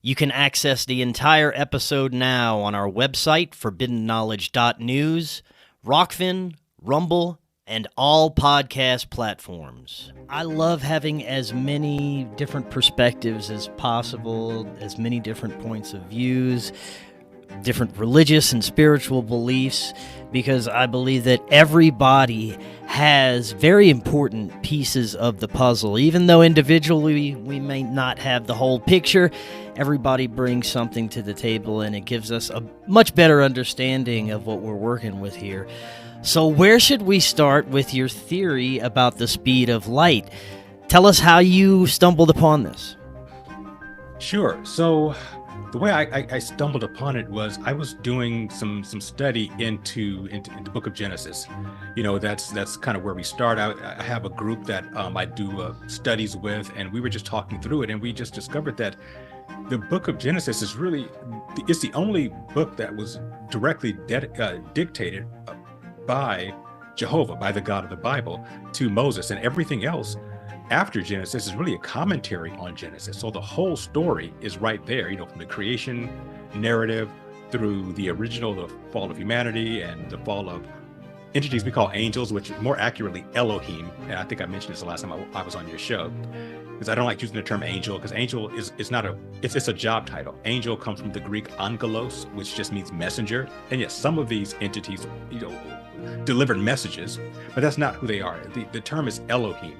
You can access the entire episode now on our website, forbiddenknowledge.news, Rokfin, Rumble, and all podcast platforms. I love having as many different perspectives as possible, as many different points of views, different religious and spiritual beliefs, because I believe that everybody has very important pieces of the puzzle. Even though individually we may not have the whole picture, everybody brings something to the table, and it gives us a much better understanding of what we're working with here. So where should we start with your theory about the speed of light? Tell us how you stumbled upon this. Sure. So the way I stumbled upon it was I was doing some study into the book of Genesis. You know, that's kind of where we start. I have a group that I do studies with, and we were just talking through it, and we just discovered that the book of Genesis is it's the only book that was directly dictated by Jehovah, by the God of the Bible, to Moses, and everything else after Genesis is really a commentary on Genesis. So the whole story is right there, you know, from the creation narrative through the fall of humanity and the fall of entities we call angels, which more accurately Elohim. And I think I mentioned this the last time I was on your show, because I don't like using the term angel, because angel is not it's a job title. Angel comes from the Greek angelos, which just means messenger. And yes, some of these entities, you know, delivered messages, but that's not who they are. The term is Elohim,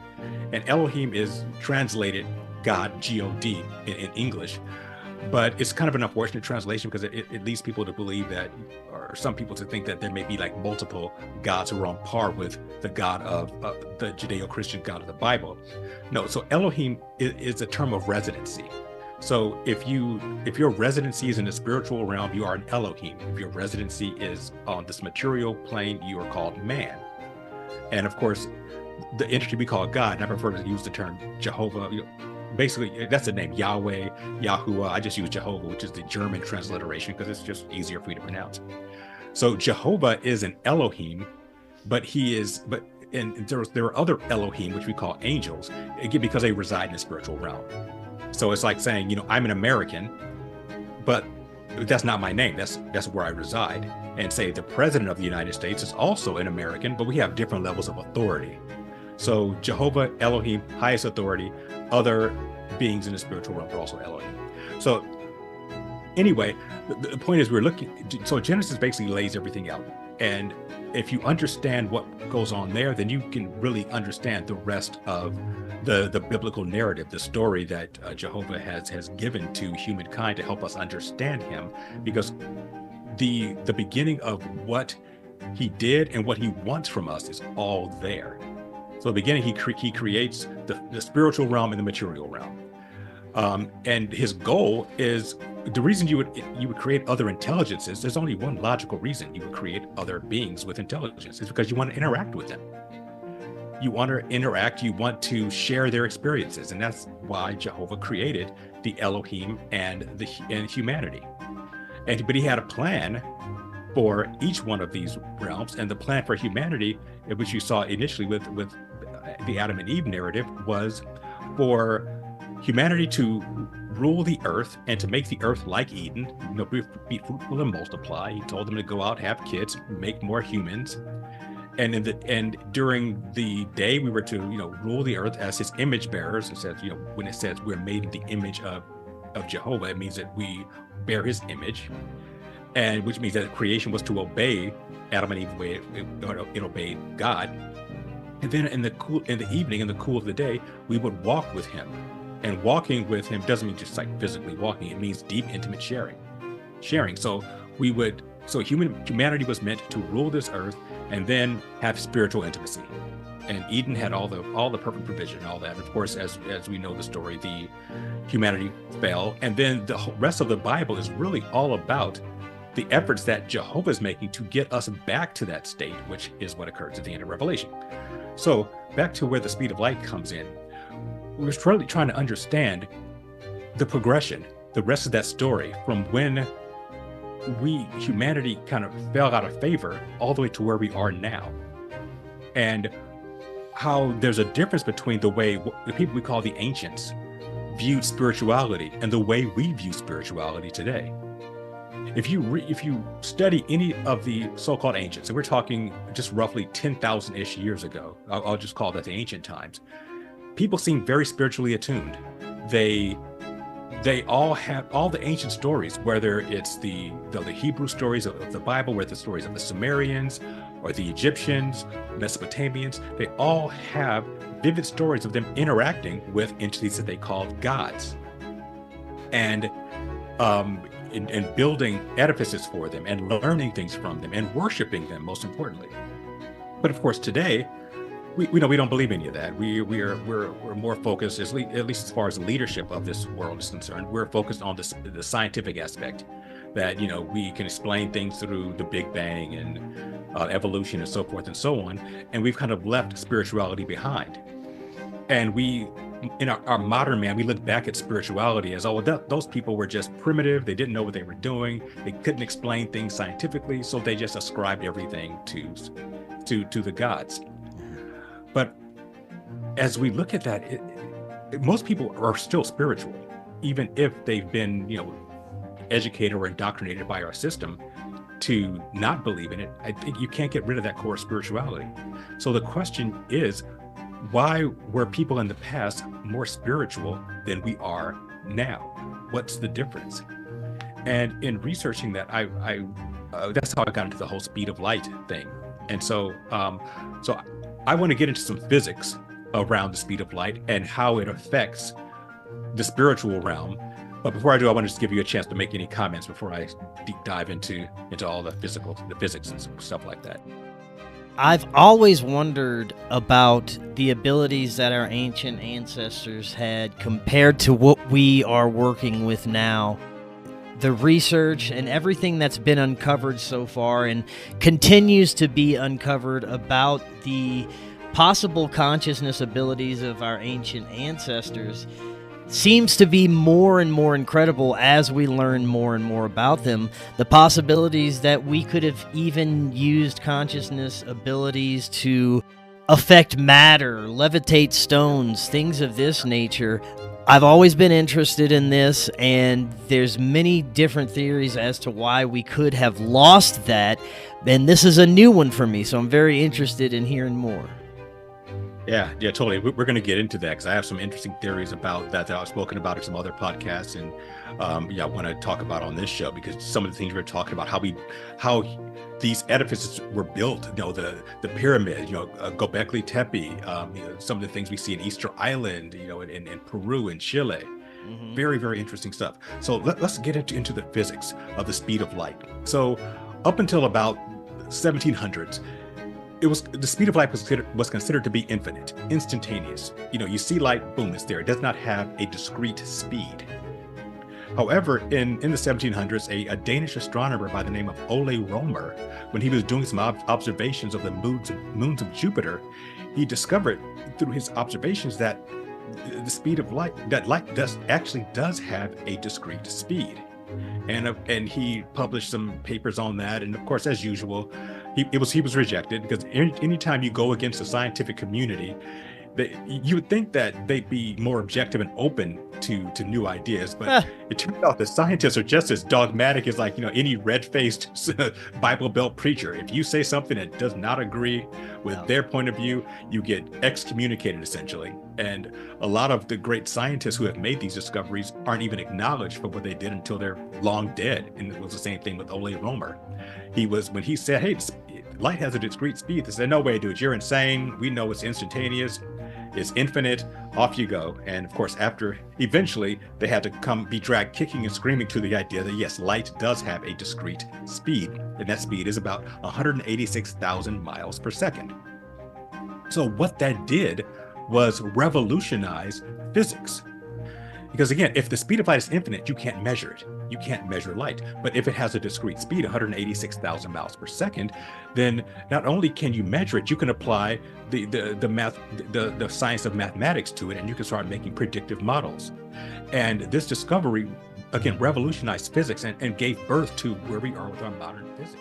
and Elohim is translated God, G-O-D in English, but it's kind of an unfortunate translation because it leads people to believe that, or some people to think that there may be like multiple gods who are on par with the God of the Judeo-Christian God of the Bible. No, so Elohim is a term of residency. So if your residency is in the spiritual realm, you are an Elohim. If your residency is on this material plane, you are called man. And of course, the entity we call God, and I prefer to use the term Jehovah. You know, basically, that's the name, Yahweh, Yahuwah. I just use Jehovah, which is the German transliteration because it's just easier for you to pronounce. So Jehovah is an Elohim, and there are other Elohim, which we call angels, again, because they reside in the spiritual realm. So it's like saying, you know, I'm an American, but that's not my name. That's where I reside. And say the president of the United States is also an American, but we have different levels of authority. So Jehovah, Elohim, highest authority. Other beings in the spiritual realm are also Elohim. So anyway, the point is so Genesis basically lays everything out. And if you understand what goes on there, then you can really understand the rest of the biblical narrative, the story that Jehovah has given to humankind to help us understand him, because the beginning of what he did and what he wants from us is all there. So in the beginning, he creates the spiritual realm and the material realm. And his goal is, the reason you would create other intelligences, there's only one logical reason you would create other beings with intelligence, is because you want to interact with them. You want to interact, you want to share their experiences. And that's why Jehovah created the Elohim and humanity. But he had a plan for each one of these realms. And the plan for humanity, which you saw initially with the Adam and Eve narrative, was for humanity to rule the earth and to make the earth like Eden, you know, be fruitful and multiply. He told them to go out, have kids, make more humans. And during the day, we were to, you know, rule the earth as his image bearers. It says, you know, when it says we're made in the image of Jehovah, it means that we bear his image, and which means that creation was to obey Adam and Eve the way it obeyed God. And then in the evening, in the cool of the day, we would walk with him. And walking with him doesn't mean just like physically walking. It means deep, intimate sharing. So humanity was meant to rule this earth and then have spiritual intimacy. And Eden had all the perfect provision and all that. Of course, as we know the story, the humanity fell. And then the rest of the Bible is really all about the efforts that Jehovah is making to get us back to that state, which is what occurs at the end of Revelation. So back to where the speed of light comes in. We're really trying to understand the progression, the rest of that story, from when humanity kind of fell out of favor all the way to where we are now. And how there's a difference between the way the people we call the ancients viewed spirituality and the way we view spirituality today. If you study any of the so-called ancients, and we're talking just roughly 10,000-ish years ago, I'll just call that the ancient times, people seem very spiritually attuned. They all have all the ancient stories, whether it's the Hebrew stories of the Bible, whether the stories of the Sumerians or the Egyptians, Mesopotamians, they all have vivid stories of them interacting with entities that they called gods, and building edifices for them and learning things from them and worshiping them, most importantly. But of course, today, we know we don't believe any of that. We're more focused, at least as far as the leadership of this world is concerned, we're focused on the scientific aspect, that we can explain things through the Big Bang and evolution and so forth and so on, and we've kind of left spirituality behind. And we, in our modern man, we look back at spirituality as, those people were just primitive. They didn't know what they were doing. They couldn't explain things scientifically, so they just ascribed everything to the gods. But as we look at that, most people are still spiritual, even if they've been, educated or indoctrinated by our system to not believe in it. I think you can't get rid of that core spirituality. So the question is, why were people in the past more spiritual than we are now? What's the difference? And in researching that, I that's how I got into the whole speed of light thing. And so I want to get into some physics around the speed of light and how it affects the spiritual realm. But before I do, I want to just give you a chance to make any comments before I deep dive into all the physics and stuff like that. I've always wondered about the abilities that our ancient ancestors had compared to what we are working with now. The research and everything that's been uncovered so far and continues to be uncovered about the possible consciousness abilities of our ancient ancestors seems to be more and more incredible as we learn more and more about them. The possibilities that we could have even used consciousness abilities to affect matter, levitate stones, things of this nature. I've always been interested in this, and there's many different theories as to why we could have lost that, and this is a new one for me, so I'm very interested in hearing more. Yeah, totally. We're going to get into that because I have some interesting theories about that I've spoken about in some other podcasts, and I want to talk about on this show, because some of the things we're talking about, how these edifices were built, the pyramid, Göbekli Tepe, some of the things we see in Easter Island, in Peru and Chile. Mm-hmm. Very, very interesting stuff. So let's get into the physics of the speed of light. So up until about 1700s, the speed of light was considered to be infinite, instantaneous. You see light, boom, it's there. It does not have a discrete speed. However, in the 1700s, a Danish astronomer by the name of Ole Romer, when he was doing some observations of the moons of Jupiter, he discovered through his observations that the speed of light, that light does have a discrete speed. And he published some papers on that. And of course, as usual, he was rejected, because anytime you go against the scientific community, you would think that they'd be more objective and open to new ideas, but it turns out that scientists are just as dogmatic as any red-faced Bible Belt preacher. If you say something that does not agree with their point of view, you get excommunicated, essentially. And a lot of the great scientists who have made these discoveries aren't even acknowledged for what they did until they're long dead. And it was the same thing with Ole Romer. When he said, hey, light has a discrete speed, they said, no way, dude, you're insane. We know it's instantaneous. It's infinite, off you go. And of course, eventually they had to be dragged kicking and screaming to the idea that yes, light does have a discrete speed, and that speed is about 186,000 miles per second. So what that did was revolutionize physics. Because again, if the speed of light is infinite, you can't measure it. You can't measure light. But if it has a discrete speed, 186,000 miles per second, then not only can you measure it, you can apply the science of mathematics to it, and you can start making predictive models. And this discovery, again, revolutionized physics and gave birth to where we are with our modern physics.